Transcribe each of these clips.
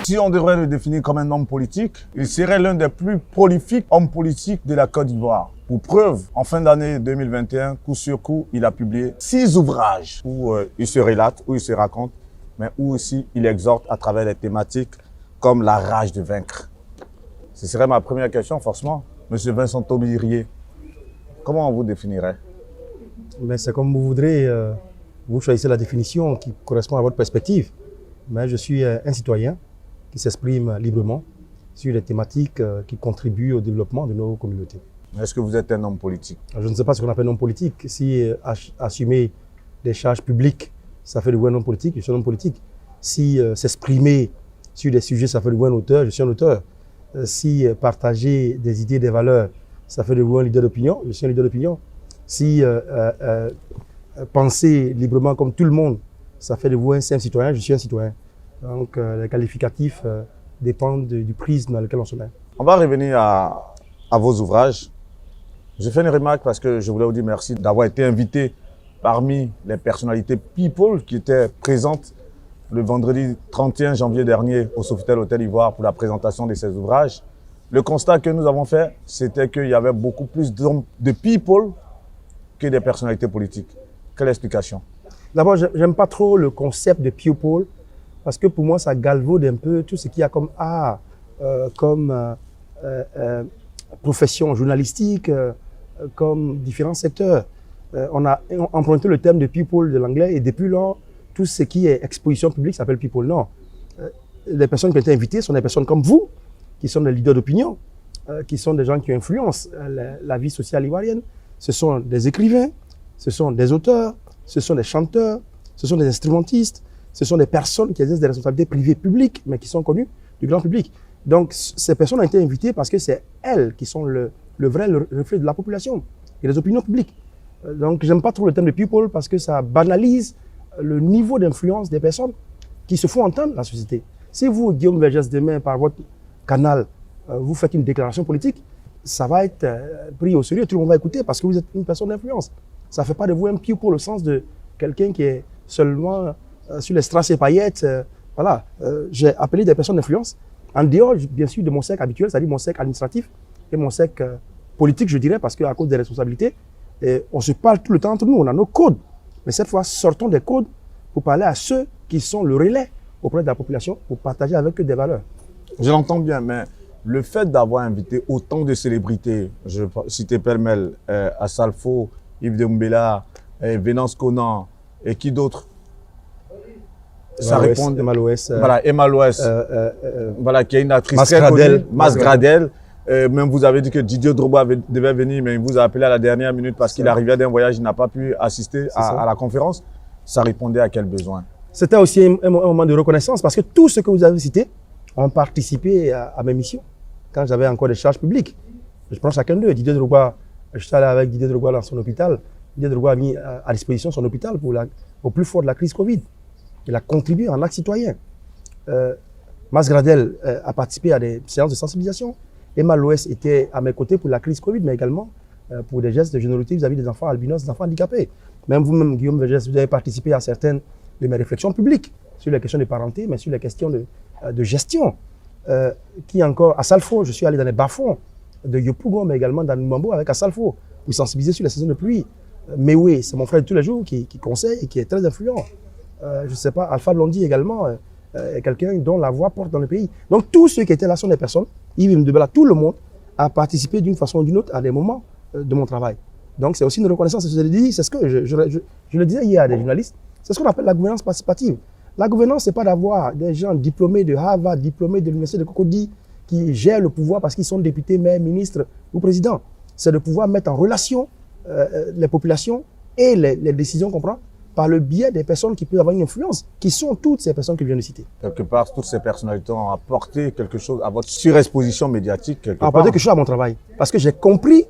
Si on devrait le définir comme un homme politique, il serait l'un des plus prolifiques hommes politiques de la Côte d'Ivoire. Pour preuve, en fin d'année 2021, coup sur coup, il a publié 6 ouvrages où il se relate, où il se raconte, mais où aussi il exhorte à travers des thématiques comme la rage de vaincre. Ce serait ma première question, forcément. Monsieur Vincent Taubirier, comment on vous définirait? Mais c'est comme vous voudrez, vous choisissez la définition qui correspond à votre perspective. Mais je suis un citoyen qui s'exprime librement sur les thématiques qui contribuent au développement de nos communautés. Est-ce que vous êtes un homme politique? Je ne sais pas ce qu'on appelle un homme politique. Si assumer des charges publiques, ça fait de vous un homme politique, je suis un homme politique. Si s'exprimer sur des sujets, ça fait de vous un auteur, je suis un auteur. Si partager des idées, des valeurs, ça fait de vous un leader d'opinion, je suis un leader d'opinion. Si penser librement comme tout le monde, ça fait de vous un simple citoyen, je suis un citoyen. Donc les qualificatifs dépendent du prisme dans lequel on se met. On va revenir à vos ouvrages. J'ai fait une remarque parce que je voulais vous dire merci d'avoir été invité parmi les personnalités people qui étaient présentes le vendredi 31 janvier dernier au Sofitel Hôtel Ivoire pour la présentation de ces ouvrages. Le constat que nous avons fait, c'était qu'il y avait beaucoup plus de people que des personnalités politiques. Quelle explication? D'abord, j'aime pas trop le concept de people parce que pour moi, ça galvaude un peu tout ce qu'il y a comme art, comme profession journalistique, comme différents secteurs. On a emprunté le terme de people de l'anglais et depuis lors, tout ce qui est exposition publique s'appelle people. Non. Les personnes qui ont été invitées sont des personnes comme vous, qui sont des leaders d'opinion, qui sont des gens qui influencent la vie sociale ivoirienne. Ce sont des écrivains, ce sont des auteurs, ce sont des chanteurs, ce sont des instrumentistes, ce sont des personnes qui exercent des responsabilités privées publiques, mais qui sont connues du grand public. Donc, ces personnes ont été invitées parce que c'est elles qui sont le vrai reflet de la population et des opinions publiques. Donc, j'aime pas trop le terme de people parce que ça banalise le niveau d'influence des personnes qui se font entendre dans la société. Si vous, Guillaume Vergès, demain, par votre canal, vous faites une déclaration politique, ça va être pris au sérieux, tout le monde va écouter parce que vous êtes une personne d'influence. Ça ne fait pas de vous un people au sens de quelqu'un qui est seulement sur les strass et paillettes. Voilà, j'ai appelé des personnes d'influence en dehors, bien sûr, de mon cercle habituel, c'est-à-dire mon cercle administratif et mon cercle politique, je dirais, parce qu'à cause des responsabilités, on se parle tout le temps entre nous, on a nos codes. Mais cette fois, sortons des codes pour parler à ceux qui sont le relais auprès de la population pour partager avec eux des valeurs. Je l'entends bien, mais le fait d'avoir invité autant de célébrités, je citais pêle-mêle Assalfo, Yves Doumbela, Venance Conan et qui d'autre? Ça répond Emma Loès. Voilà, Emma Loès, voilà, qui est une actrice Mas très Gradel. connue, Mas Gradel. Même vous avez dit que Didier Drogba devait venir, mais il vous a appelé à la dernière minute parce qu'il arrivait d'un voyage, il n'a pas pu assister à la conférence. Ça répondait à quel besoin? C'était aussi un moment de reconnaissance parce que tous ceux que vous avez cités ont participé à mes missions quand j'avais encore des charges publiques. Je prends chacun d'eux. Didier Drogba, je suis allé avec Didier Drogba dans son hôpital. Didier Drogba a mis à disposition son hôpital au plus fort de la crise Covid. Il a contribué en acte citoyen. Mas Gradel a participé à des séances de sensibilisation. Emma Loès était à mes côtés pour la crise Covid, mais également pour des gestes de générosité vis-à-vis des enfants albinos, des enfants handicapés. Même vous-même, Guillaume Vergès, vous avez participé à certaines de mes réflexions publiques sur les questions de parenté, mais sur les questions de gestion. Qui encore, à Salfo, je suis allé dans les bas-fonds de Yopougon, mais également dans Numambo avec Assalfo, pour sensibiliser sur les saisons de pluie. Mais oui, c'est mon frère de tous les jours qui conseille et qui est très influent. Je ne sais pas, Alpha Blondy également, quelqu'un dont la voix porte dans le pays. Donc tous ceux qui étaient là sont des personnes, Yves Ndebela, tout le monde a participé d'une façon ou d'une autre à des moments de mon travail. Donc c'est aussi une reconnaissance, je le dis, c'est ce que je le disais hier à des journalistes, c'est ce qu'on appelle la gouvernance participative. La gouvernance, ce n'est pas d'avoir des gens diplômés de Harvard, diplômés de l'université de Cocody, qui gèrent le pouvoir parce qu'ils sont députés, maires, ministres ou présidents. C'est de pouvoir mettre en relation les populations et les décisions qu'on prend par le biais des personnes qui peuvent avoir une influence, qui sont toutes ces personnes que je viens de citer. Quelque part, toutes ces personnalités ont apporté quelque chose à votre surexposition médiatique. Apporté quelque chose à mon travail. Parce que j'ai compris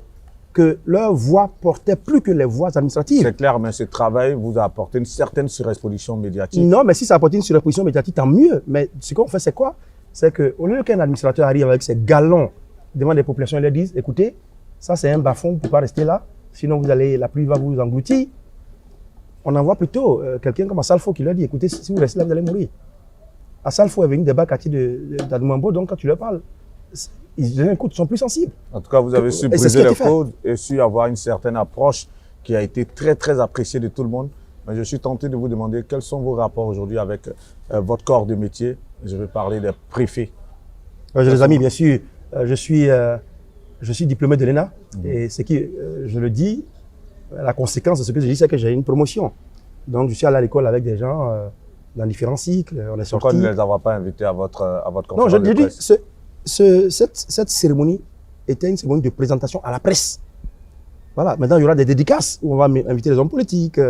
que leur voix portait plus que les voix administratives. C'est clair, mais ce travail vous a apporté une certaine surexposition médiatique. Non, mais si ça a apporté une surexposition médiatique, tant mieux. Mais ce qu'on fait, c'est quoi? C'est qu'au lieu qu'un administrateur arrive avec ses galons devant des populations et leur dise, écoutez, ça c'est un bas-fond, vous ne pouvez pas rester là, sinon la pluie va vous engloutir. On envoie plutôt quelqu'un comme Assalfo qui leur dit, écoutez, si vous restez là, vous allez mourir. À Salfo est venu des quartiers d'Adouambo, donc quand tu leur parles, ils sont plus sensibles. En tout cas, vous avez su briser les codes et su avoir une certaine approche qui a été très, très appréciée de tout le monde. Mais je suis tenté de vous demander quels sont vos rapports aujourd'hui avec votre corps de métier. Je vais parler des préfets. J'ai des amis, bien sûr. Je suis diplômé de l'ENA et ce qui, je le dis, la conséquence de ce que je dis, c'est que j'ai une promotion. Donc, je suis allé à l'école avec des gens dans différents cycles. On est sortis. Pourquoi ne les avoir pas invités à votre conférence de presse? Non, je dis, cette cérémonie était une cérémonie de présentation à la presse. Voilà. Maintenant, il y aura des dédicaces où on va inviter des hommes politiques,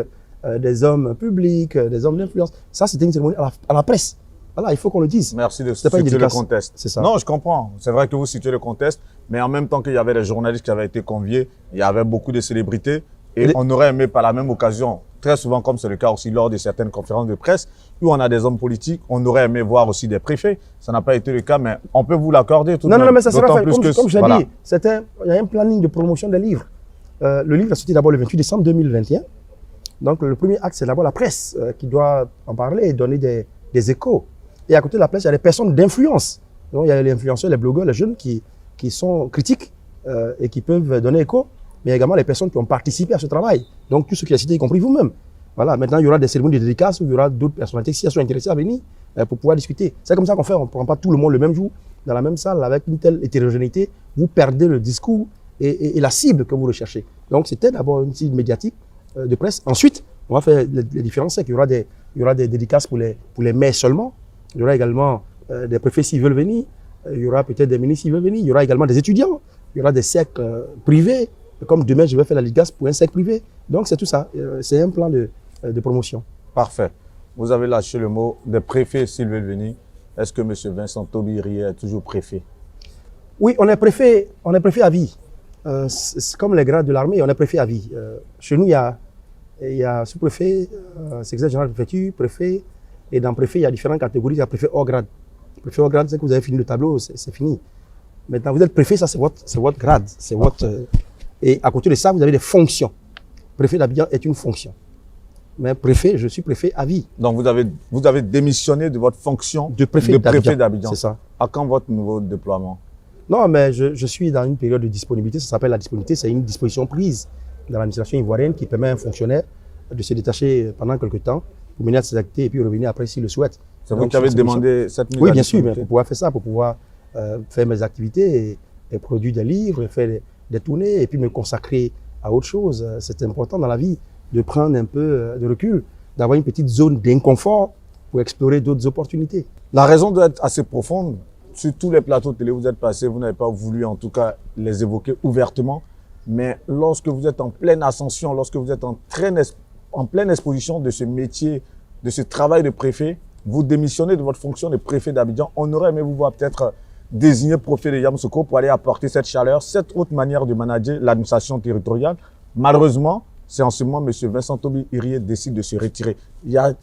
des hommes publics, des hommes d'influence. Ça, c'était une cérémonie à la presse. Voilà, il faut qu'on le dise. Merci de situer le contexte. C'est ça. Non, je comprends. C'est vrai que vous situez le contexte, mais en même temps qu'il y avait des journalistes qui avaient été conviés, il y avait beaucoup de célébrités. Et on aurait aimé par la même occasion, très souvent comme c'est le cas aussi lors de certaines conférences de presse, où on a des hommes politiques, on aurait aimé voir aussi des préfets. Ça n'a pas été le cas, mais on peut vous l'accorder tout de même. Non, mais ça sera fait. Comme je l'ai dit, il y a un planning de promotion des livres. Le livre est sorti d'abord le 28 décembre 2021. Donc le premier acte, c'est d'abord la presse qui doit en parler et donner des échos. Et à côté de la presse, il y a des personnes d'influence. Donc il y a les influenceurs, les blogueurs, les jeunes qui sont critiques et qui peuvent donner écho. Mais également les personnes qui ont participé à ce travail. Donc, tous ceux qui ont cité, y compris vous-même. Voilà, maintenant, il y aura des cérémonies de dédicaces où il y aura d'autres personnalités qui sont intéressées à venir pour pouvoir discuter. C'est comme ça qu'on fait, on ne prend pas tout le monde le même jour, dans la même salle, avec une telle hétérogénéité. Vous perdez le discours et la cible que vous recherchez. Donc, c'était d'abord une cible médiatique de presse. Ensuite, on va faire les différences. Il y aura des dédicaces pour les maires seulement. Il y aura également des préfets s'ils veulent venir. Il y aura peut-être des ministres s'ils veulent venir. Il y aura également des étudiants. Il y aura des cercles privés. Comme demain, je vais faire la dédicace pour un cercle privé. Donc, c'est tout ça. C'est un plan de promotion. Parfait. Vous avez lâché le mot des préfets s'ils veulent venir. Est-ce que M. Vincent Toby Irié est toujours préfet? Oui, on est préfet à vie. C'est comme les grades de l'armée, on est préfet à vie. Chez nous, il y a sous-préfet, secrétaire général de préfecture, préfet. Et dans préfet, il y a différentes catégories. Il y a préfet hors grade. Préfet hors grade, c'est que vous avez fini le tableau, c'est fini. Maintenant, vous êtes préfet, ça c'est votre grade. C'est votre... Et à côté de ça, vous avez des fonctions. Préfet d'Abidjan est une fonction. Mais préfet, je suis préfet à vie. Donc vous avez démissionné de votre fonction de préfet d'Abidjan. C'est ça. À quand votre nouveau déploiement? Non, mais je suis dans une période de disponibilité. Ça s'appelle la disponibilité. C'est une disposition prise dans l'administration ivoirienne qui permet à un fonctionnaire de se détacher pendant quelques temps pour mener à ses activités et puis revenir après s'il le souhaite. C'est vous qui avez demandé cette mise Oui, bien sûr, mais pour pouvoir faire ça, pour pouvoir faire mes activités et produire des livres, et faire des tournées et puis me consacrer à autre chose. C'est important dans la vie de prendre un peu de recul, d'avoir une petite zone d'inconfort pour explorer d'autres opportunités. La raison doit être assez profonde. Sur tous les plateaux de télé, vous êtes passé, vous n'avez pas voulu en tout cas les évoquer ouvertement. Mais lorsque vous êtes en pleine ascension, lorsque vous êtes en pleine exposition de ce métier, de ce travail de préfet, vous démissionnez de votre fonction de préfet d'Abidjan. On aurait aimé vous voir peut-être désigner préfet de Yamoussoukro pour aller apporter cette chaleur, cette autre manière de manager l'administration territoriale. Malheureusement, c'est en ce moment M. Vincent Toby Irié décide de se retirer.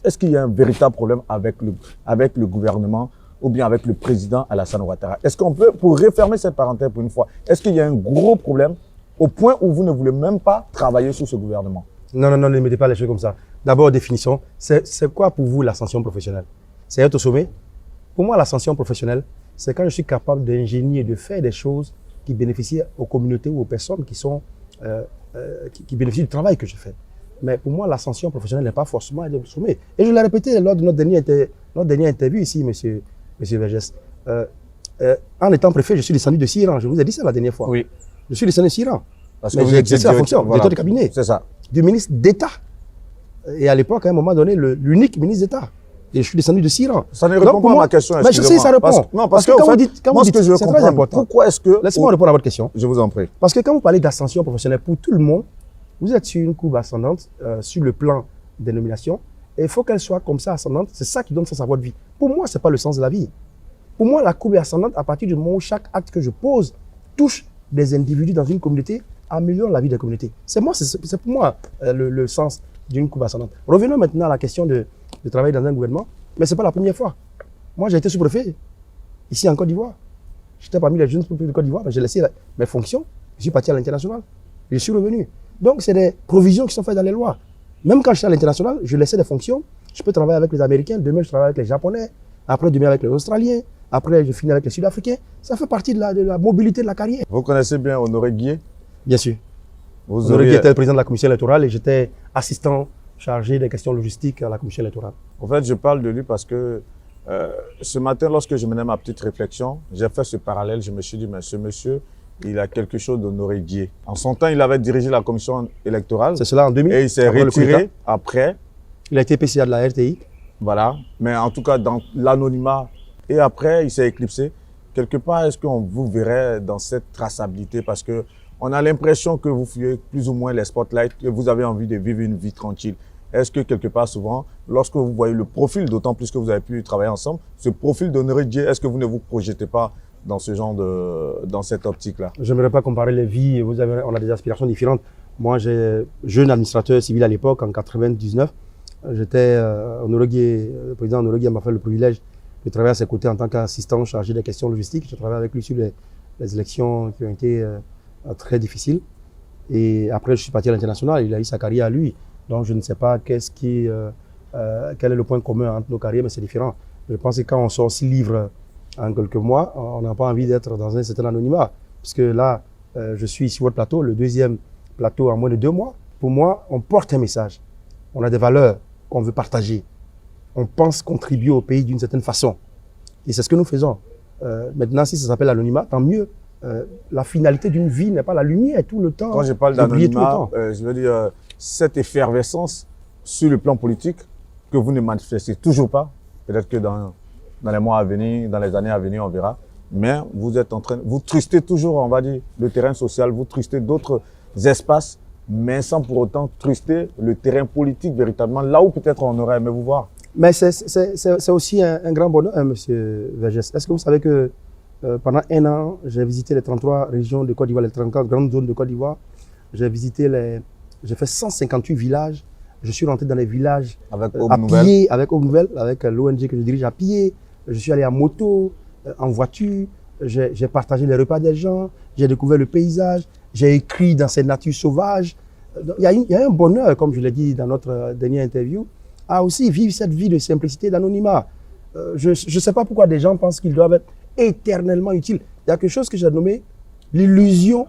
Est-ce qu'il y a un véritable problème avec le gouvernement ou bien avec le président Alassane Ouattara? Est-ce qu'on peut, pour refermer cette parenthèse pour une fois, est-ce qu'il y a un gros problème au point où vous ne voulez même pas travailler sur ce gouvernement? Non, ne mettez pas les choses comme ça. D'abord, définition. C'est quoi pour vous l'ascension professionnelle? C'est être au sommet? Pour moi, l'ascension professionnelle, c'est quand je suis capable d'ingénier et de faire des choses qui bénéficient aux communautés ou aux personnes qui bénéficient du travail que je fais. Mais pour moi, l'ascension professionnelle n'est pas forcément être au sommet. Et je l'ai répété lors de notre dernière interview ici, monsieur Vergès. En étant préfet, je suis descendu de 6 rangs. Je vous ai dit ça la dernière fois. Oui. Je suis descendu de 6 rangs. Parce que vous exercez la fonction directeur de cabinet. C'est ça. Du ministre d'État. Et à l'époque, à un moment donné, l'unique ministre d'État. Et je suis descendu de 6 rangs. Ça ne répond pas à ma question. Mais je sais, ça répond. Parce que quand vous dites, c'est très important. Pourquoi est-ce que... Laissez-moi répondre à votre question. Je vous en prie. Parce que quand vous parlez d'ascension professionnelle pour tout le monde, vous êtes sur une courbe ascendante sur le plan des nominations. Et il faut qu'elle soit comme ça ascendante. C'est ça qui donne sens à votre vie. Pour moi, ce n'est pas le sens de la vie. Pour moi, la courbe est ascendante à partir du moment où chaque acte que je pose touche des individus dans une communauté, améliore la vie des communautés. C'est pour moi le sens d'une courbe ascendante. Revenons maintenant à la question de travailler dans un gouvernement. Mais ce n'est pas la première fois. Moi, j'ai été sous-préfet ici en Côte d'Ivoire. J'étais parmi les jeunes sous-préfets de Côte d'Ivoire, mais j'ai laissé mes fonctions. Je suis parti à l'international. Je suis revenu. Donc, c'est des provisions qui sont faites dans les lois. Même quand je suis à l'international, je laissais des fonctions. Je peux travailler avec les Américains. Demain, je travaille avec les Japonais. après demain avec les Australiens, après je finis avec les Sud-Africains. Ça fait partie de la mobilité de la carrière. Vous connaissez bien Honoré Guillet? Bien sûr. Vous Honoré Guillet auriez... était le président de la commission électorale et j'étais assistant chargé des questions logistiques à la commission électorale. En fait, je parle de lui parce que ce matin, lorsque je menais ma petite réflexion, j'ai fait ce parallèle. Je me suis dit, mais ce monsieur, il a quelque chose d'Honoré Guillet. En son temps, il avait dirigé la commission électorale. C'est cela en 2000. Et il s'est retiré après. Il a été PCA de la RTI. Voilà. Mais en tout cas, dans l'anonymat. Et après, il s'est éclipsé. Quelque part, est-ce qu'on vous verrait dans cette traçabilité? Parce que on a l'impression que vous fuyez plus ou moins les spotlights, que vous avez envie de vivre une vie tranquille. Est-ce que quelque part, souvent, lorsque vous voyez le profil, d'autant plus que vous avez pu travailler ensemble, ce profil d'Honoré Guillet, est-ce que vous ne vous projetez pas dans ce genre dans cette optique-là? Je n'aimerais pas comparer les vies. On a des aspirations différentes. Moi, j'ai jeune administrateur civil à l'époque, en 99. J'étais Honoré Guillet, le président Honoré Guillet m'a fait le privilège de travailler à ses côtés en tant qu'assistant chargé des questions logistiques. Je travaillais avec lui sur les élections qui ont été très difficiles. Et après, je suis parti à l'international. Il a eu sa carrière à lui. Donc, je ne sais pas quel est le point commun entre nos carrières, mais c'est différent. Je pense que quand on sort 6 livres en quelques mois, on n'a pas envie d'être dans un certain anonymat. Puisque là, je suis sur votre plateau, le deuxième plateau en moins de 2 mois. Pour moi, on porte un message. On a des valeurs qu'on veut partager. On pense contribuer au pays d'une certaine façon. Et c'est ce que nous faisons. Maintenant, si ça s'appelle anonymat, tant mieux. La finalité d'une vie n'est pas la lumière tout le temps. Quand je parle d'anonymat, je veux dire, cette effervescence sur le plan politique que vous ne manifestez toujours pas, peut-être que dans les mois à venir, dans les années à venir, on verra, mais vous êtes en train, vous trustez toujours, on va dire, le terrain social, vous trustez d'autres espaces, mais sans pour autant truster le terrain politique véritablement, là où peut-être on aurait aimé vous voir. Mais c'est aussi un grand bonheur, hein, monsieur Vergès. Est-ce que vous savez que pendant 1 an, j'ai visité les 33 régions de Côte d'Ivoire, les 34 grandes zones de Côte d'Ivoire. J'ai fait 158 villages. Je suis rentré dans les villages avec à pied, avec Aube Nouvelle, avec l'ONG que je dirige à pied. Je suis allé en moto, en voiture. J'ai partagé les repas des gens. J'ai découvert le paysage. J'ai écrit dans ces natures sauvages. Il y a un bonheur, comme je l'ai dit dans notre dernière interview, à aussi vivre cette vie de simplicité, d'anonymat. Je ne sais pas pourquoi des gens pensent qu'ils doivent être éternellement utiles. Il y a quelque chose que j'ai nommé l'illusion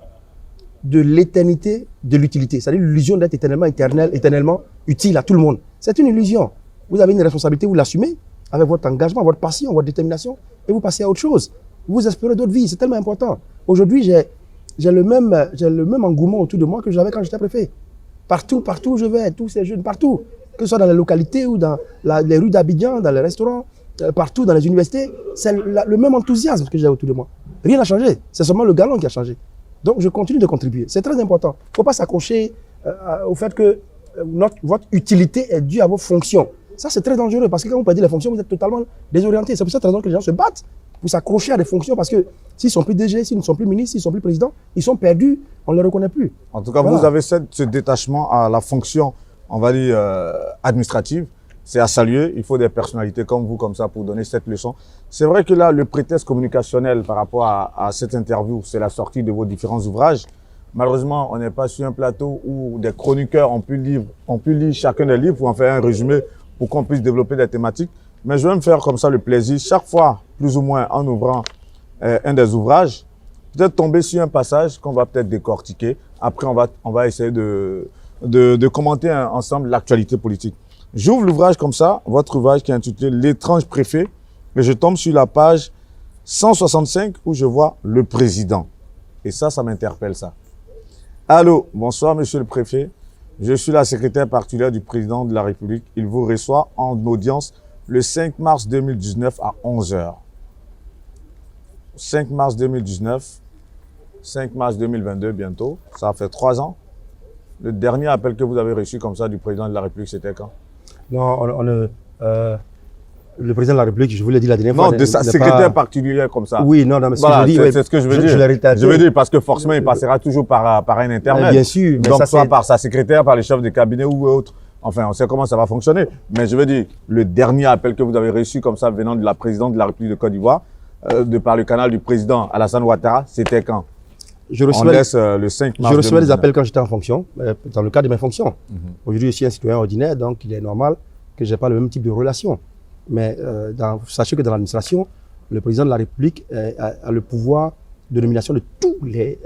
de l'éternité, de l'utilité. C'est-à-dire l'illusion d'être éternellement utile à tout le monde. C'est une illusion. Vous avez une responsabilité, vous l'assumez avec votre engagement, votre passion, votre détermination, et vous passez à autre chose. Vous espérez d'autres vies, c'est tellement important. Aujourd'hui, j'ai le même engouement autour de moi que j'avais quand j'étais préfet. Partout où je vais, tous ces jeunes, partout, que ce soit dans les localités ou dans les rues d'Abidjan, dans les restaurants, partout dans les universités, c'est le même enthousiasme que j'ai autour de moi. Rien n'a changé, c'est seulement le galon qui a changé. Donc je continue de contribuer, c'est très important. Il ne faut pas s'accrocher au fait que votre utilité est due à vos fonctions. Ça c'est très dangereux parce que quand vous perdez les fonctions, vous êtes totalement désorienté. C'est pour cette raison que les gens se battent pour s'accrocher à des fonctions parce que s'ils ne sont plus DG, s'ils ne sont plus ministres, s'ils ne sont plus présidents, ils sont perdus, on ne les reconnaît plus. En tout cas, voilà. Vous avez ce détachement à la fonction, on va dire, administrative. C'est à saluer. Il faut des personnalités comme vous, comme ça, pour donner cette leçon. C'est vrai que là, le prétexte communicationnel par rapport à cette interview, c'est la sortie de vos différents ouvrages. Malheureusement, on n'est pas sur un plateau où des chroniqueurs ont pu lire chacun des livres pour en faire un résumé pour qu'on puisse développer des thématiques. Mais je vais me faire comme ça le plaisir, chaque fois, plus ou moins, en ouvrant un des ouvrages, peut-être tomber sur un passage qu'on va peut-être décortiquer. Après, on va essayer de commenter ensemble l'actualité politique. J'ouvre l'ouvrage comme ça, votre ouvrage qui est intitulé « L'étrange préfet » et je tombe sur la page 165 où je vois le président. Et ça m'interpelle ça. Allô, bonsoir monsieur le préfet. Je suis la secrétaire particulière du président de la République. Il vous reçoit en audience le 5 mars 2019 à 11h. 5 mars 2019, 5 mars 2022 bientôt, ça fait 3 ans. Le dernier appel que vous avez reçu comme ça du président de la République, c'était quand? Non, le président de la République, je vous l'ai dit la dernière fois. Non, de sa secrétaire particulière comme ça. Oui, non, mais voilà, c'est ce que je veux dire. Je veux dire parce que forcément, il passera toujours par un internet. Bien sûr. Donc, ça, soit par sa secrétaire, par les chefs de cabinet ou autre. Enfin, on sait comment ça va fonctionner. Mais je veux dire, le dernier appel que vous avez reçu comme ça venant de la présidente de la République de Côte d'Ivoire, par le canal du président Alassane Ouattara, c'était quand? On laisse le 5 mars. Je recevais des appels quand j'étais en fonction, dans le cadre de mes fonctions. Aujourd'hui, je suis un citoyen ordinaire, donc il est normal que je n'ai pas le même type de relation. Mais sachez que dans l'administration, le président de la République a le pouvoir de nomination de tous les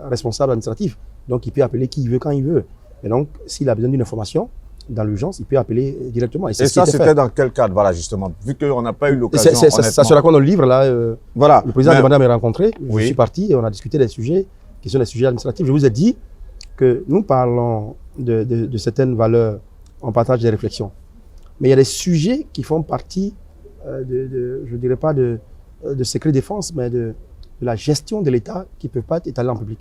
responsables administratifs. Donc, il peut appeler qui il veut, quand il veut. Et donc, s'il a besoin d'une information, dans l'urgence, il peut appeler directement. Et ça, c'était dans quel cadre, voilà, justement, vu qu'on n'a pas eu l'occasion, ça se raconte dans le livre, là. Voilà. Le président de demandé à me rencontrer, je suis parti et on a discuté des sujets qui sont des sujets administratifs. Je vous ai dit que nous parlons de certaines valeurs, on partage des réflexions. Mais il y a des sujets qui font partie, je ne dirais pas de secret défense, mais de la gestion de l'État qui ne peuvent pas être étalés en public.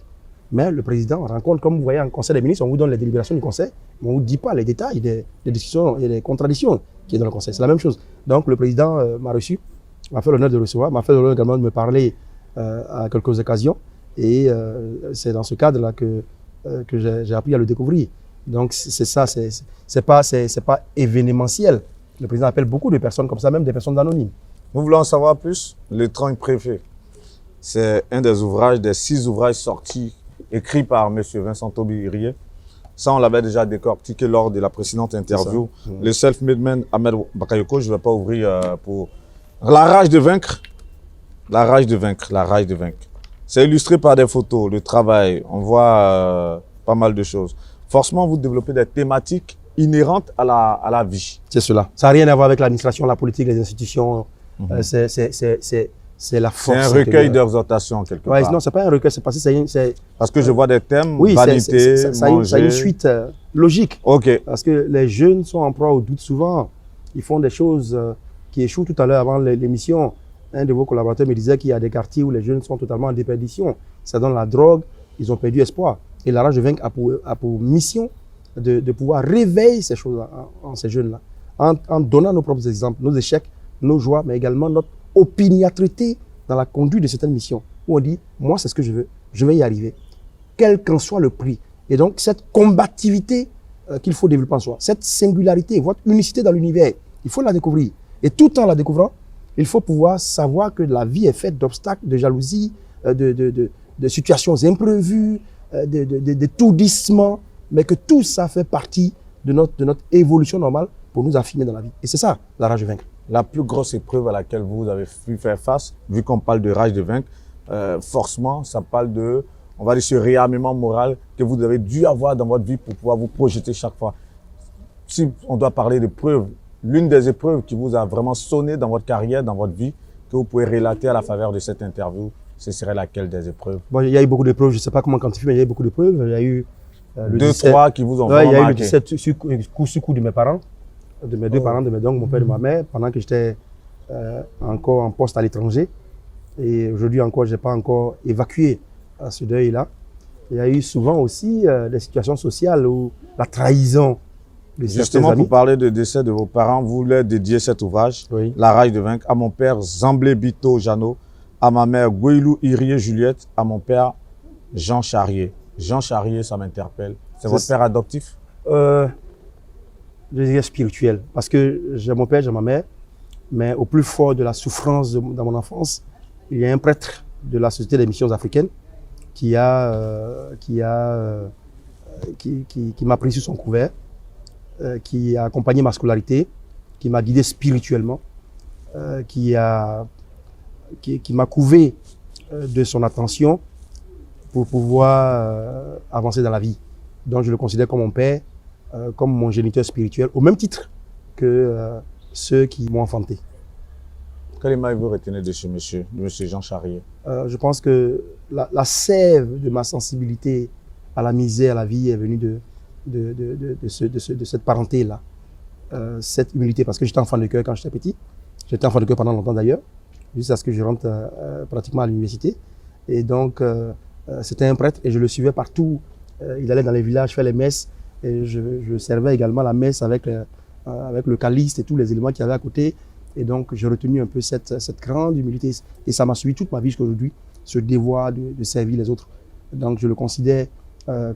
Mais le président rencontre, comme vous voyez en conseil des ministres, on vous donne les délibérations du conseil, mais on ne vous dit pas les détails des discussions et des contradictions qui sont dans le conseil. C'est la même chose. Donc le président m'a reçu, m'a fait l'honneur de recevoir, m'a fait l'honneur également de me parler à quelques occasions. Et c'est dans ce cadre-là que j'ai appris à le découvrir. Donc c'est ça, c'est pas événementiel. Le président appelle beaucoup de personnes comme ça, même des personnes anonymes. Nous voulons en savoir plus. Le Trogne préfet, c'est un des ouvrages, des 6 ouvrages sortis, écrits par M. Vincent Taubirier. Ça, on l'avait déjà décortiqué lors de la précédente interview. Le self-made man Ahmed Bakayoko, je ne vais pas ouvrir pour... La rage de vaincre. La rage de vaincre, la rage de vaincre. C'est illustré par des photos, le travail, on voit pas mal de choses. Forcément, vous développez des thématiques inhérentes à la vie. C'est cela. Ça n'a rien à voir avec l'administration, la politique, les institutions. C'est la force. C'est un recueil d'exhortation, quelque part. Non, ce n'est pas un recueil, c'est parce que parce que je vois des thèmes, oui, vanité, ça a une suite logique. OK. Parce que les jeunes sont en proie au doute souvent. Ils font des choses qui échouent. Tout à l'heure, avant l'émission, un de vos collaborateurs me disait qu'il y a des quartiers où les jeunes sont totalement en déperdition. Ça donne la drogue, ils ont perdu espoir. Et la rage de vaincre a pour mission de pouvoir réveiller ces choses-là en ces jeunes-là. En donnant nos propres exemples, nos échecs, nos joies, mais également notre opiniâtreté dans la conduite de certaines missions. Où on dit, moi c'est ce que je vais y arriver, quel qu'en soit le prix. Et donc cette combativité qu'il faut développer en soi, cette singularité, votre unicité dans l'univers, il faut la découvrir. Et tout en la découvrant, il faut pouvoir savoir que la vie est faite d'obstacles, de jalousie, de situations imprévues, d'étourdissements, mais que tout ça fait partie de notre évolution normale pour nous affiner dans la vie. Et c'est ça, la rage de vaincre. La plus grosse épreuve à laquelle vous avez pu faire face, vu qu'on parle de rage de vaincre, forcément, ça parle de, on va dire, ce réarmement moral que vous avez dû avoir dans votre vie pour pouvoir vous projeter chaque fois. Si on doit parler d'épreuves, l'une des épreuves qui vous a vraiment sonné dans votre carrière, dans votre vie, que vous pouvez relater à la faveur de cette interview, ce serait laquelle des épreuves? Bon, il y a eu beaucoup d'épreuves, je ne sais pas comment quantifier, mais il y a eu beaucoup d'épreuves. Il y a eu le 17, 3 qui vous ont vraiment marqué. Il y a eu le 17 coup sur coup de mes parents, de mes deux parents, de mes donc mon père et de ma mère, pendant que j'étais encore en poste à l'étranger. Et aujourd'hui encore, je n'ai pas encore évacué ce deuil-là. Il y a eu souvent aussi des situations sociales où la trahison. Justement, pour parler du décès de vos parents, vous voulez dédier cet ouvrage, oui. La rage de vaincre, à mon père Zamblé Bito Jano, à ma mère Gouilou Irié Juliette, à mon père Jean Charrier. Jean Charrier, ça m'interpelle. C'est votre père adoptif? Je dirais spirituel, parce que j'ai mon père, j'ai ma mère, mais au plus fort de la souffrance dans mon enfance, il y a un prêtre de la Société des missions africaines qui m'a pris sous son couvert, qui a accompagné ma scolarité, qui m'a guidé spirituellement, qui m'a couvé de son attention pour pouvoir avancer dans la vie. Donc je le considère comme mon père, comme mon géniteur spirituel, au même titre que ceux qui m'ont enfanté. Quelle image vous retenez de ce monsieur, Jean Charrier? Je pense que la sève de ma sensibilité à la misère, à la vie est venue de cette parenté-là. Cette humilité, parce que j'étais enfant de cœur quand j'étais petit. J'étais enfant de cœur pendant longtemps d'ailleurs, jusqu'à ce que je rentre pratiquement à l'université. Et donc, c'était un prêtre et je le suivais partout. Il allait dans les villages faire les messes et je servais également la messe avec le calice et tous les éléments qu'il y avait à côté. Et donc, j'ai retenu un peu cette grande humilité. Et ça m'a suivi toute ma vie jusqu'à aujourd'hui, ce devoir de servir les autres. Donc, je le considère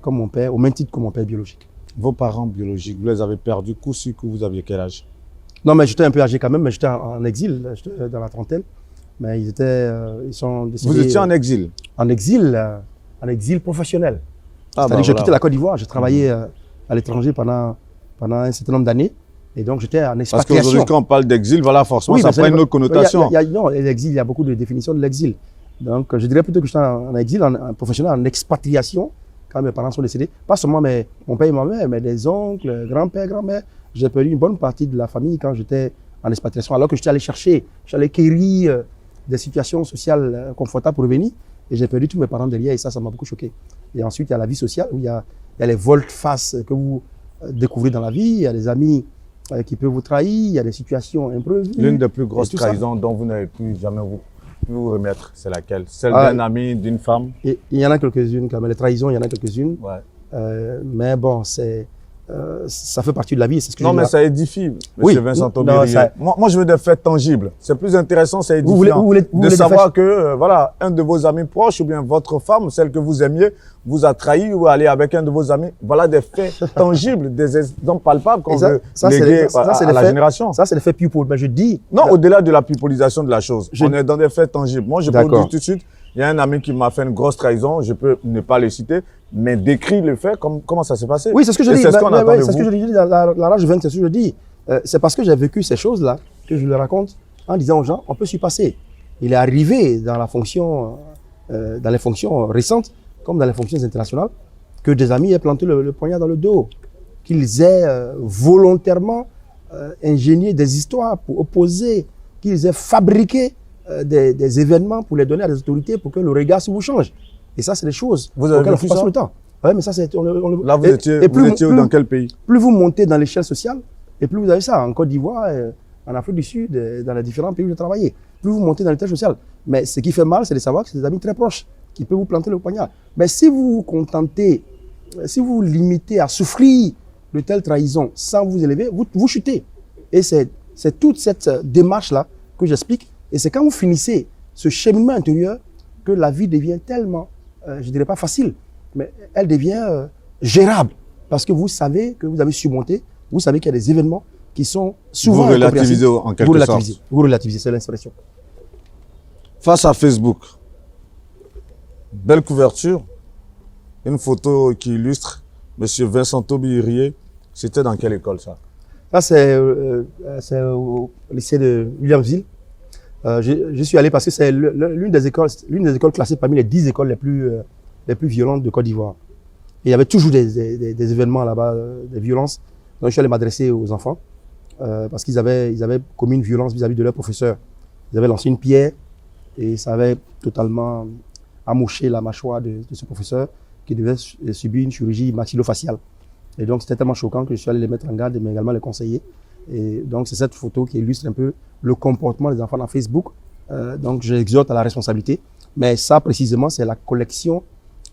comme mon père, au même titre que mon père biologique. Vos parents biologiques, vous les avez perdus coup sur coup, vous aviez quel âge? Non, mais j'étais un peu âgé quand même, mais j'étais en exil, j'étais dans la trentaine. Mais ils sont décédés. Vous étiez en exil? En exil professionnel. Ah, c'est-à-dire que j'ai quitté la Côte d'Ivoire, j'ai travaillé à l'étranger pendant un certain nombre d'années. Et donc, j'étais en Parce expatriation. qu'aujourd'hui, quand on parle d'exil, voilà, forcément, Oui, ça mais prend une autre connotation. Non, l'exil, il y a beaucoup de définitions de l'exil. Donc, je dirais plutôt que j'étais en exil, en professionnel, en expatriation, quand mes parents sont décédés. Pas seulement mon père et ma mère, mais des oncles, grands-pères, grand-mères. J'ai perdu une bonne partie de la famille quand j'étais en expatriation, alors que j'étais allé chercher, j'allais quérir des situations sociales confortables pour revenir. Et j'ai perdu tous mes parents derrière, et ça m'a beaucoup choqué. Et ensuite, il y a la vie sociale, où il y a les volte-face que vous découvrez dans la vie. Il y a des amis qui peuvent vous trahir, il y a des situations imprévues. L'une des plus grosses trahisons dont vous n'avez plus jamais vous remettre, c'est laquelle? Celle d'un ami, d'une femme? Il y en a quelques-unes, quand même. Les trahisons, il y en a quelques-unes. Ouais. Mais bon, ça fait partie de la vie. C'est ce que non, mais ça édifie, M. Vincent Taubirier. Moi, je veux des faits tangibles. C'est plus intéressant, c'est édifiant. De savoir que, voilà, un de vos amis proches ou bien votre femme, celle que vous aimiez, vous a trahi ou allé avec un de vos amis. Voilà des faits tangibles, des exemples palpables qu'on veut léguer à la génération. Ça, c'est des faits people. Mais je dis... Non, au-delà de la pipolisation de la chose. On est dans des faits tangibles. Moi, je peux vous dire tout de suite, il y a un ami qui m'a fait une grosse trahison, je peux ne pas le citer, mais décrit le fait, comment ça s'est passé. Oui, c'est ce que je dis. C'est ce qu'on attend de vous. C'est ce que je dis dans la rage 20, c'est ce que je dis. C'est parce que j'ai vécu ces choses-là que je le raconte en disant aux gens, on peut s'y passer. Il est arrivé dans les fonctions récentes, comme dans les fonctions internationales, que des amis aient planté le poignard dans le dos, qu'ils aient volontairement ingénié des histoires pour opposer, qu'ils aient fabriqué des événements pour les donner à des autorités pour que le regard sur vous change. Et ça, c'est des choses auxquelles on passe le temps. Ouais, mais ça, c'est... Là, vous étiez dans quel pays? Plus vous montez dans l'échelle sociale, et plus vous avez ça en Côte d'Ivoire, en Afrique du Sud, dans les différents pays où j'ai travaillé. Plus vous montez dans l'échelle sociale. Mais ce qui fait mal, c'est de savoir que c'est des amis très proches qui peuvent vous planter le poignard. Mais si vous vous contentez, si vous vous limitez à souffrir de telles trahisons sans vous élever, vous chutez. Et c'est toute cette démarche-là que j'explique. Et c'est quand vous finissez ce cheminement intérieur que la vie devient tellement, je ne dirais pas facile, mais elle devient gérable. Parce que vous savez que vous avez surmonté, vous savez qu'il y a des événements qui sont souvent... Vous relativisez en quelque sorte. Vous relativisez, c'est l'expression. Face à Facebook, belle couverture, une photo qui illustre M. Vincent Taubirier. C'était dans quelle école ça? Ça, c'est au lycée de Williamsville. Je suis allé parce que c'est l'une des écoles classées parmi les 10 écoles les plus violentes de Côte d'Ivoire. Et il y avait toujours des événements là-bas, des violences. Donc je suis allé m'adresser aux enfants parce qu'ils avaient commis une violence vis-à-vis de leur professeur. Ils avaient lancé une pierre et ça avait totalement amoché la mâchoire de ce professeur qui devait subir une chirurgie maxillofaciale. Et donc c'était tellement choquant que je suis allé les mettre en garde, mais également les conseiller. Et donc c'est cette photo qui illustre un peu le comportement des enfants dans Facebook. Donc j'exhorte à la responsabilité. Mais ça précisément, c'est la collection,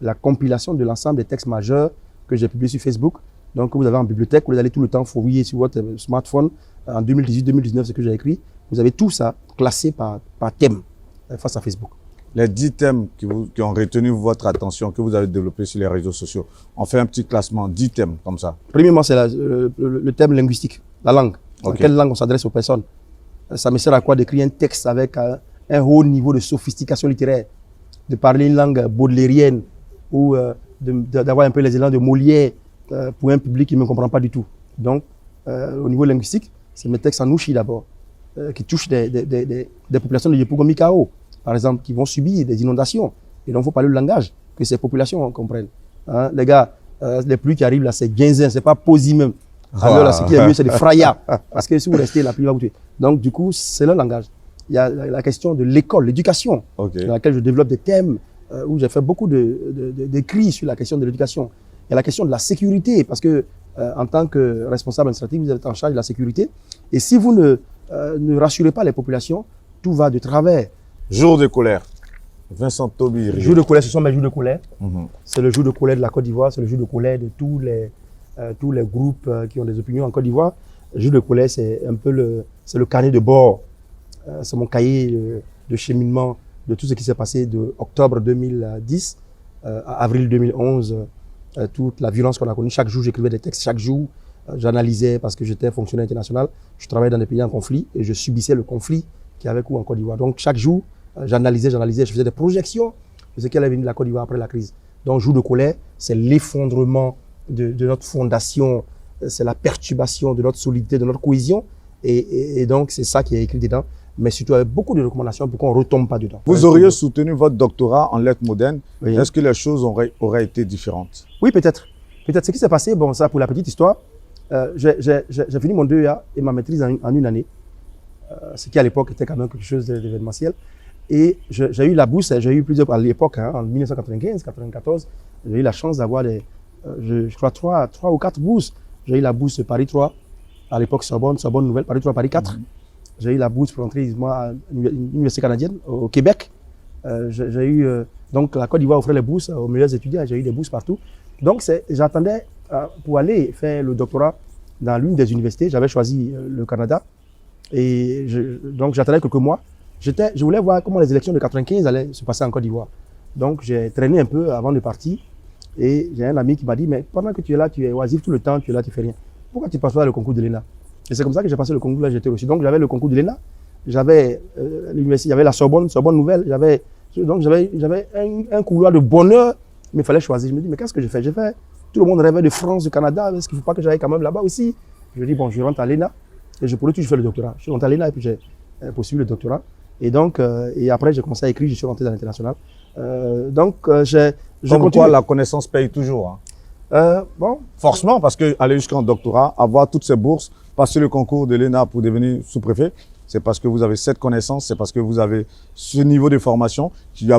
la compilation de l'ensemble des textes majeurs que j'ai publiés sur Facebook. Donc vous avez en bibliothèque, vous allez tout le temps fouiller sur votre smartphone. En 2018-2019, ce que j'ai écrit, vous avez tout ça classé par thème face à Facebook. Les 10 thèmes qui ont retenu votre attention, que vous avez développés sur les réseaux sociaux. On fait un petit classement, 10 thèmes comme ça. Premièrement, c'est le thème linguistique, la langue. Okay. Dans quelle langue on s'adresse aux personnes. Ça me sert à quoi d'écrire un texte avec un haut niveau de sophistication littéraire, de parler une langue baudelairienne ou d'avoir un peu les élans de Molière pour un public qui ne me comprend pas du tout. Donc, au niveau linguistique, c'est mes textes en ouchi d'abord, qui touchent des populations de Yopougon-Mikao, par exemple, qui vont subir des inondations. Et donc, il faut parler le langage, que ces populations comprennent. Hein, les gars, les pluies qui arrivent là, c'est Ginzin, c'est pas Posi même. Alors là, ce qui est mieux, c'est des Fraya. Parce que si vous restez, la pluie va vous tuer. Donc, du coup, c'est le langage. Il y a la question de l'école, l'éducation, dans laquelle je développe des thèmes où j'ai fait beaucoup d'écrits sur la question de l'éducation. Il y a la question de la sécurité, parce que en tant que responsable administratif, vous êtes en charge de la sécurité. Et si vous ne rassurez pas les populations, tout va de travers. Jour de colère. Vincent Taubirier. Jour de colère, ce sont mes jours de colère. C'est le jour de colère de la Côte d'Ivoire, c'est le jour de colère de tous les groupes qui ont des opinions en Côte d'Ivoire. Le jour de colère, c'est un peu le carnet de bord. C'est mon cahier de cheminement de tout ce qui s'est passé de octobre 2010 à avril 2011. Toute la violence qu'on a connue. Chaque jour, j'écrivais des textes. Chaque jour, j'analysais parce que j'étais fonctionnaire international. Je travaillais dans des pays en conflit et je subissais le conflit qui avait cours en Côte d'Ivoire. Donc, chaque jour, j'analysais, je faisais des projections de ce qu'elle allait venir de la Côte d'Ivoire après la crise. Donc, jour de colère, c'est l'effondrement de notre fondation c'est la perturbation de notre solidité, de notre cohésion. Et donc, c'est ça qui est écrit dedans. Mais surtout avec beaucoup de recommandations pour qu'on ne retombe pas dedans. Vous auriez soutenu votre doctorat en lettres modernes. Oui. Est-ce que les choses auraient été différentes? Oui, peut-être. Peut-être. Ce qui s'est passé, bon, ça pour la petite histoire, j'ai fini mon 2A et ma maîtrise en une année. Ce qui à l'époque était quand même quelque chose d'événementiel. Et j'ai eu la bourse, j'ai eu plusieurs, à l'époque, hein, en 1995, 94, j'ai eu la chance d'avoir je crois, 3 ou 4 bourses. J'ai eu la bourse Paris 3, à l'époque Sorbonne Nouvelle, Paris 3, Paris 4. J'ai eu la bourse pour entrer à l'Université canadienne, au Québec. J'ai eu, donc la Côte d'Ivoire offrait les bourses aux meilleurs étudiants, j'ai eu des bourses partout. Donc j'attendais pour aller faire le doctorat dans l'une des universités, j'avais choisi le Canada. Et donc j'attendais quelques mois. Je voulais voir comment les élections de 95 allaient se passer en Côte d'Ivoire. Donc j'ai traîné un peu avant de partir. Et j'ai un ami qui m'a dit, mais pendant que tu es là, tu es oisif tout le temps, tu es là, tu fais rien. Pourquoi tu ne passes pas le concours de l'ENA? Et c'est comme ça que j'ai passé le concours, là j'étais reçu. Donc j'avais le concours de l'ENA, j'avais l'université, j'avais la Sorbonne Nouvelle, donc j'avais un couloir de bonheur, mais il fallait choisir. Je me dis, mais qu'est-ce que je fais? Tout le monde rêvait de France, du Canada, est-ce qu'il ne faut pas que j'aille quand même là-bas aussi? Je dis, bon, je rentre à l'ENA, et je pourrais toujours faire le doctorat. Je suis rentré à l'ENA et puis j'ai poursuivi le doctorat. Et donc, et après j'ai commencé à écrire, je suis rentré dans l'international. Comme quoi, la connaissance paye toujours. Hein. Bon. Forcément, parce qu'aller jusqu'en doctorat, avoir toutes ces bourses, passer le concours de l'ENA pour devenir sous-préfet, c'est parce que vous avez cette connaissance, c'est parce que vous avez ce niveau de formation qui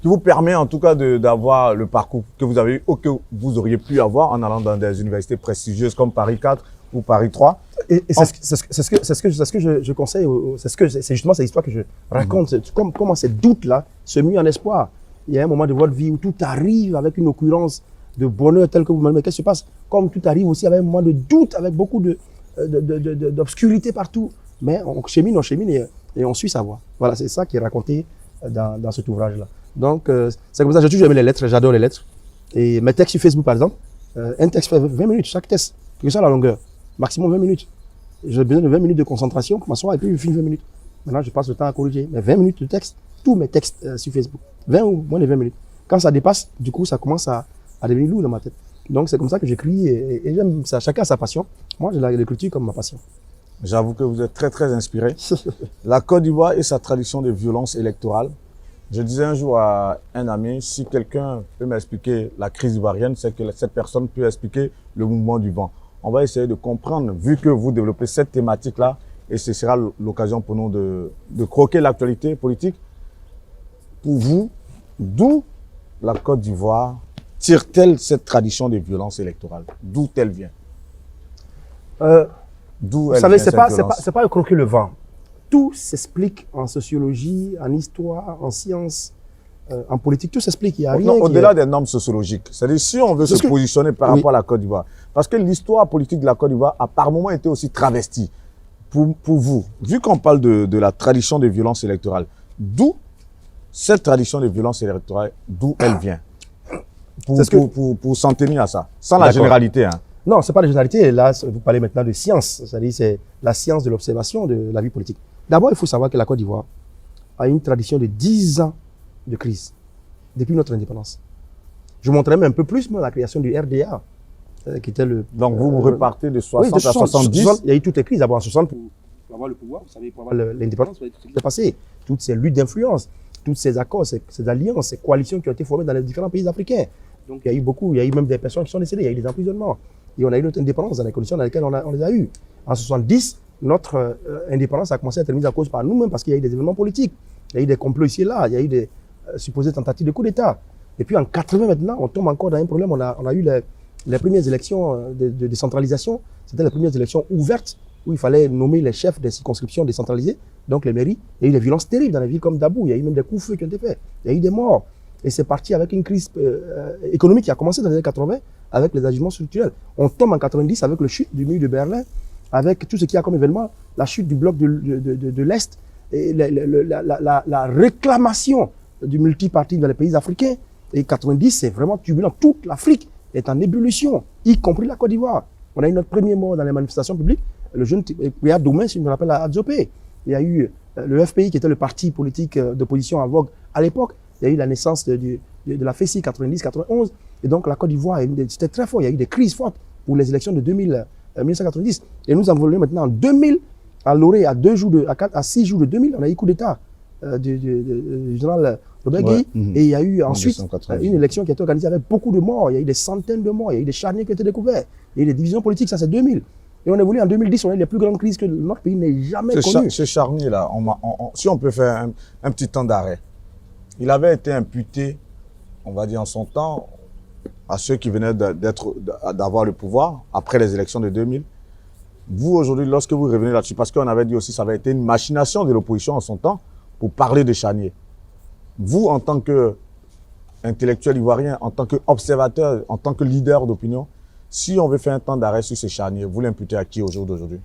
vous permet en tout cas d'avoir le parcours que vous avez eu ou que vous auriez pu avoir en allant dans des universités prestigieuses comme Paris 4 ou Paris 3. Et c'est ce que je conseille, c'est justement cette histoire que je raconte, comment ces doutes-là se muent en espoir. Il y a un moment de votre vie où tout arrive avec une occurrence de bonheur tel que vous m'avez dit, qu'est-ce qui se passe? Comme tout arrive aussi avec un moment de doute, avec beaucoup d'obscurité partout. Mais on chemine et on suit sa voie. Voilà, c'est ça qui est raconté dans cet ouvrage-là. Donc, c'est comme ça, j'ai toujours aimé les lettres, j'adore les lettres. Et mes textes sur Facebook, par exemple, un texte fait 20 minutes, chaque texte, que ça la longueur, maximum 20 minutes. J'ai besoin de 20 minutes de concentration pour m'asseoir et puis je finis 20 minutes. Maintenant, je passe le temps à corriger. Mais 20 minutes de texte, tous mes textes sur Facebook, 20 ou moins de 20 minutes. Quand ça dépasse, du coup, ça commence à devenir lourd dans ma tête. Donc, c'est comme ça que j'écris et j'aime ça. Chacun a sa passion. Moi, j'ai l'écriture comme ma passion. J'avoue que vous êtes très, très inspiré. La Côte d'Ivoire et sa tradition de violence électorale. Je disais un jour à un ami, si quelqu'un peut m'expliquer la crise ivoirienne, c'est que cette personne peut expliquer le mouvement du vent. On va essayer de comprendre, vu que vous développez cette thématique-là, et ce sera l'occasion pour nous de croquer l'actualité politique. Pour vous, d'où la Côte d'Ivoire tire-t-elle cette tradition de violence électorale? D'où elle vient? Vous savez, c'est pas croquer le vent. Tout s'explique en sociologie, en histoire, en sciences, en politique. Tout s'explique. Il y a rien. Au-delà des normes sociologiques, c'est-à-dire si on veut se positionner par rapport à la Côte d'Ivoire, parce que l'histoire politique de la Côte d'Ivoire a par moments été aussi travestie. Pour vous, vu qu'on parle de la tradition de violence électorale, d'où cette tradition de violence électorale, d'où elle vient? Pour s'en tenir à ça, sans la généralité. Hein. Non, ce n'est pas la généralité. Là, vous parlez maintenant de science, c'est-à-dire c'est la science de l'observation de la vie politique. D'abord, il faut savoir que la Côte d'Ivoire a une tradition de 10 ans de crise depuis notre indépendance. Je montrerai même un peu plus la création du RDA, qui était le... Donc, vous repartez de 60 à 70. Il y a eu toutes les crises. D'abord en 60 pour avoir le pouvoir, vous savez, pour avoir l'indépendance, tout ce qui s'est passé. Toutes ces luttes d'influence, tous ces accords, ces alliances, ces coalitions qui ont été formées dans les différents pays africains. Donc, il y a eu beaucoup, il y a eu même des personnes qui sont décédées, il y a eu des emprisonnements. Et on a eu notre indépendance dans les conditions dans lesquelles on les a eues. En 70, notre indépendance a commencé à être mise en cause par nous-mêmes parce qu'il y a eu des événements politiques. Il y a eu des complots ici et là, il y a eu des supposées tentatives de coup d'État. Et puis en 80 maintenant, on tombe encore dans un problème. On a eu les premières élections de décentralisation. C'était les premières élections ouvertes où il fallait nommer les chefs des circonscriptions décentralisées, donc les mairies. Il y a eu des violences terribles dans les villes comme Dabou. Il y a eu même des coups de feu qui ont été faits. Il y a eu des morts. Et c'est parti avec une crise économique qui a commencé dans les années 80 avec les ajustements structurels. On tombe en 90 avec le chute du mur de Berlin, avec tout ce qu'il y a comme événement, la chute du bloc de l'Est, et la réclamation du multipartisme dans les pays africains. Et 90, c'est vraiment turbulent. Toute l'Afrique est en ébullition, y compris la Côte d'Ivoire. On a eu notre premier mort dans les manifestations publiques, le jeune Kouya Doumé, si je me rappelle, à Adzopé. Il y a eu le FPI, qui était le parti politique d'opposition en vogue à l'époque. Il y a eu la naissance de la FECI 90-91. Et donc, la Côte d'Ivoire, c'était très fort. Il y a eu des crises fortes pour les élections de 1990. Et nous envolons maintenant en 2000, à Loré, à 6 jours de 2000, on a eu coup d'État du général Robert Gueye. Et il y a eu ensuite une élection qui a été organisée avec beaucoup de morts. Il y a eu des centaines de morts, il y a eu des charniers qui ont été découverts. Il y a eu des divisions politiques, ça c'est 2000. Et on évolue en 2010, on a eu les plus grandes crises que notre pays n'ait jamais connues. Ce charnier-là, si on peut faire un petit temps d'arrêt, il avait été imputé, on va dire en son temps, à ceux qui venaient d'avoir le pouvoir après les élections de 2000. Vous, aujourd'hui, lorsque vous revenez là-dessus, parce qu'on avait dit aussi que ça avait été une machination de l'opposition en son temps pour parler de charnier. Vous, en tant qu'intellectuel ivoirien, en tant qu'observateur, en tant que leader d'opinion, si on veut faire un temps d'arrêt sur ces charniers, vous l'imputez à qui au jour d'aujourd'hui?